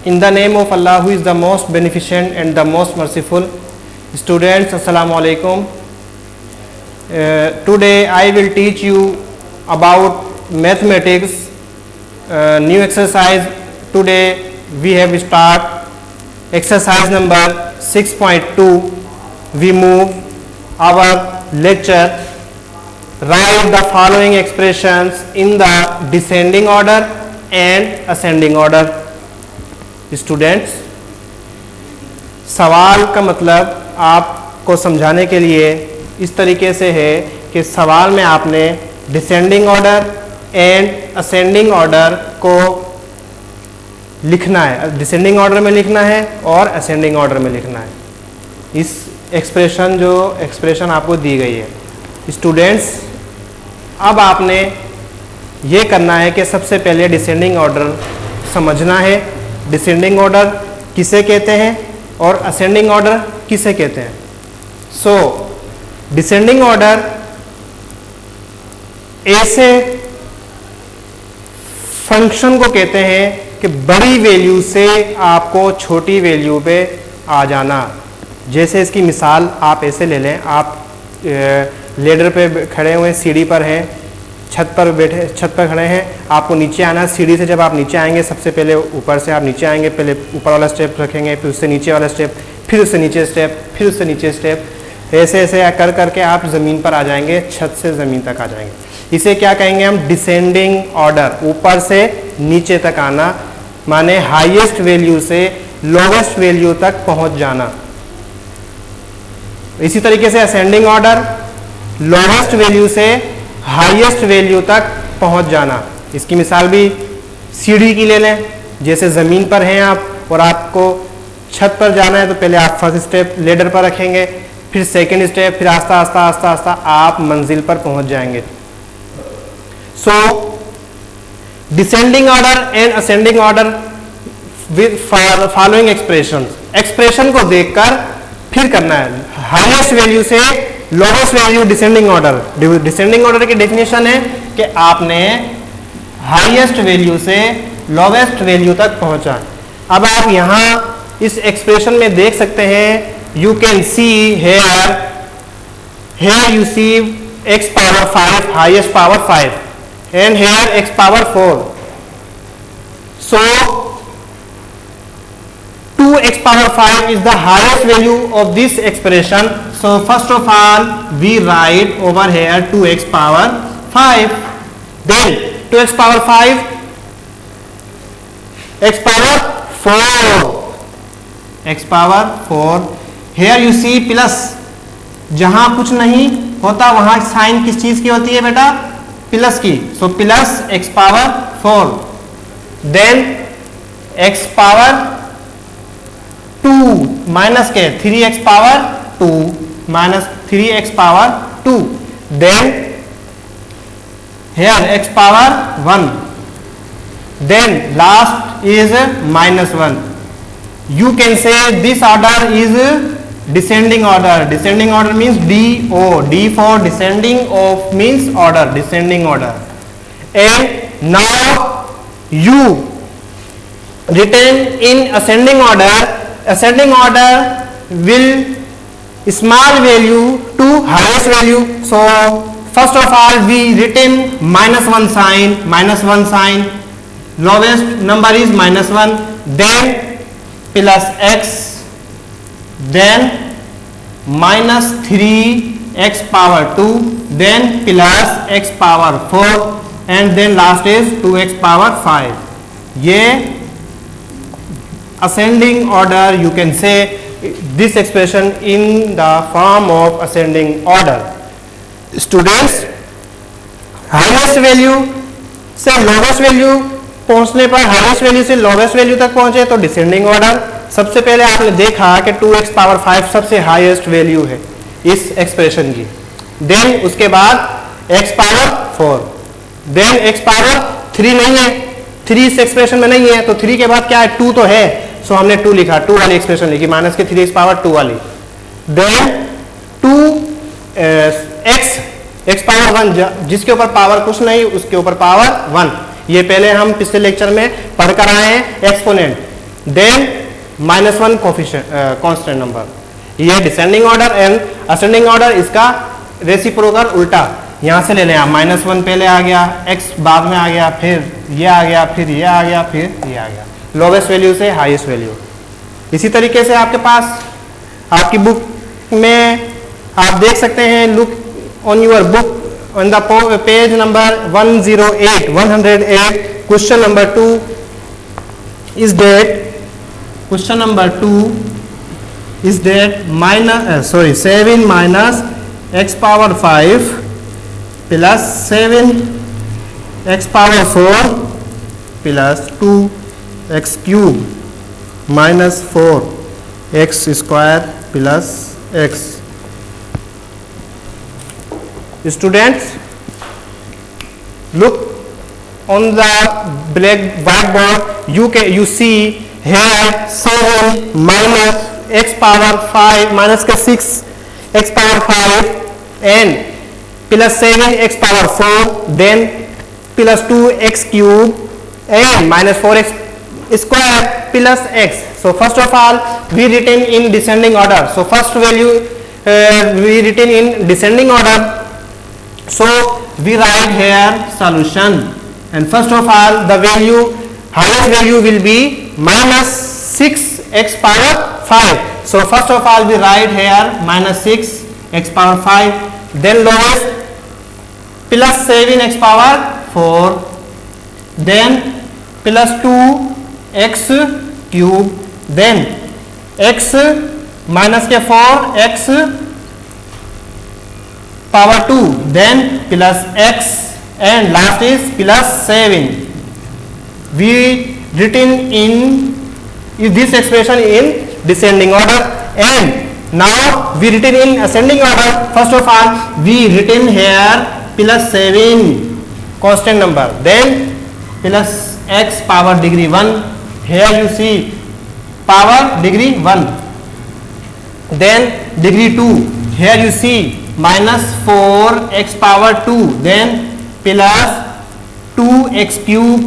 In the name of Allah, who is the most beneficent and the most merciful. Students, Assalamu alaikum. Today I will teach you about mathematics, new exercise. Today we have start exercise number 6.2. We move our lecture. Write the following expressions in the descending order and ascending order. Students, सवाल का मतलब आपको समझाने के लिए इस तरीके से है कि सवाल में आपने descending order and ascending order को लिखना है, डिसेंडिंग ऑर्डर में लिखना है और असेंडिंग ऑर्डर में लिखना है। इस एक्सप्रेशन आपको दी गई है। स्टूडेंट्स, अब आपने ये करना है कि सबसे पहले डिसेंडिंग ऑर्डर समझना है। डिसेंडिंग ऑर्डर किसे कहते हैं और असेंडिंग ऑर्डर किसे कहते हैं। सो डिसेंडिंग ऑर्डर ऐसे फंक्शन को कहते हैं कि बड़ी वैल्यू से आपको छोटी वैल्यू पे आ जाना। जैसे इसकी मिसाल आप ऐसे ले लें, आप लेडर पे खड़े हुए, सीढ़ी पर हैं, छत पर खड़े हैं, आपको नीचे आना। सीढ़ी से जब आप नीचे आएंगे, सबसे पहले ऊपर से आप नीचे आएंगे, पहले ऊपर वाला स्टेप रखेंगे, फिर उससे नीचे वाला स्टेप, फिर उससे नीचे स्टेप, फिर उससे नीचे स्टेप, ऐसे ऐसे कर करके आप ज़मीन पर आ जाएंगे, छत से ज़मीन तक आ जाएंगे। इसे क्या कहेंगे हम? डिसेंडिंग ऑर्डर, ऊपर से नीचे तक आना, माने हाईएस्ट वैल्यू से लोवेस्ट वैल्यू तक पहुंच जाना। इसी तरीके से असेंडिंग ऑर्डर, लोवेस्ट वैल्यू से हाईएस्ट वैल्यू तक पहुंच जाना। इसकी मिसाल भी सीढ़ी की ले लें। जैसे ज़मीन पर हैं आप और आपको छत पर जाना है, तो पहले आप फर्स्ट स्टेप लेडर पर रखेंगे, फिर सेकंड स्टेप, फिर आस्ता आस्ता आस्ता आस्ता आप मंजिल पर पहुंच जाएंगे। So descending order and ascending order with following expression को देखकर फिर करना है। हाईएस्ट वैल्यू से lowest value descending order. Descending order की डेफिनेशन है कि आपने हाईएस्ट वैल्यू से लोवेस्ट वैल्यू तक पहुंचा। अब आप यहां इस एक्सप्रेशन में देख सकते हैं, you can see here you see x power 5, highest power 5, and here x power 4. So 2x power 5 is the highest value of this expression. So first of all we write over here 2x power 5. Then 2x power 5, x power 4, x power 4. Here you see plus, जहां कुछ नहीं होता वहां sign किस चीज की होती है बेटा? प्लस की। So plus x power 4, then x power 2 minus के 3x power 2 minus 3x power 2, then here x power 1, then last is minus 1. You can say this order is descending order. Descending order means DO. D for descending, of means order, descending order. And now you written in ascending order. Ascending order will small value to highest value. So first of all we written minus 1 sign, lowest number is minus 1, then plus x, then minus 3x power 2, then plus x power 4, and then last is 2x power 5. ये ascending order, you can say this expression in the form of ascending order. Students, highest value से lowest value पहुंचने पर, highest value से lowest value तक पहुंचे तो descending order. सबसे पहले आपने देखा कि 2x पावर 5 सबसे हाईएस्ट वैल्यू है इस एक्सप्रेशन की। देन उसके बाद x power 4, then x power 3 नहीं है, 3 इस एक्सप्रेशन में नहीं है, तो 3 के बाद क्या है? 2 तो है, सो हमने 2 लिखा, 2 वाली एक्सप्रेशन लिखी, माइनस के 3x पावर 2 वाली। देन 2x पावर 1, जिसके ऊपर पावर कुछ नहीं उसके ऊपर पावर 1। ये पहले हम पिछले लेक्चर में पढ़कर आए हैं एक्सपोनेंट। Then -1 constant number. ये descending order and ascending order, इसका रेसिप्रोकल उल्टा, यहां से ले लें आप, -1 पहले आ गया, x बाद में आ गया, फिर ये आ गया, फिर ये आ गया, फिर ये आ गया, लोवेस्ट वैल्यू से हाईएस्ट वैल्यू। इसी तरीके से आपके पास आपकी बुक में आप देख सकते हैं, look on your book on the page number 108 question number 2 is that 7 minus x power 5 plus 7 x power 4 plus 2 x cube minus 4 x square plus x. Students, look on the whiteboard. You see here 7 minus x power 5 minus 6 x power 5 and plus 7 x power 4, then plus 2 x cube and minus 4 x square plus x. So first of all we written in descending order. So first value we written in descending order. So we write here solution, and first of all the value, highest value will be minus 6 x power 5. So first of all we write here minus 6 x power 5, then lowest plus 7 x power 4, then plus 2 x cube, then x minus के 4 x power 2, then plus x and last is plus 7. We written in this expression in descending order, and now we written in ascending order. First of all we written here plus 7 constant number, then plus x power degree 1, here you see power degree 1, then degree 2, here you see minus 4 x power 2, then plus 2 x cube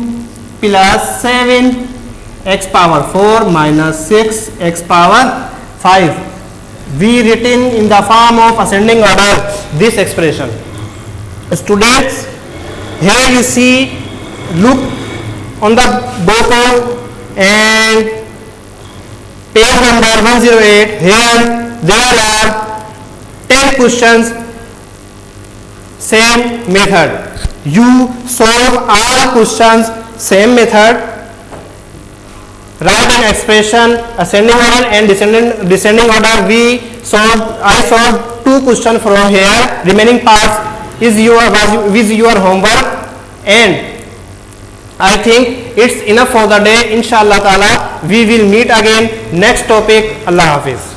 plus 7 x power 4 minus 6 x power 5. We written in the form of ascending order this expression. Students, here you see, look on the board and page number 108. Here there are 10 questions, same method. You solve all questions same method. Write an expression ascending order and descending order. I solved 2 questions from here. Remaining parts is your homework, and I think it's enough for the day. Inshallah Taala we will meet again next topic. Allah Hafiz.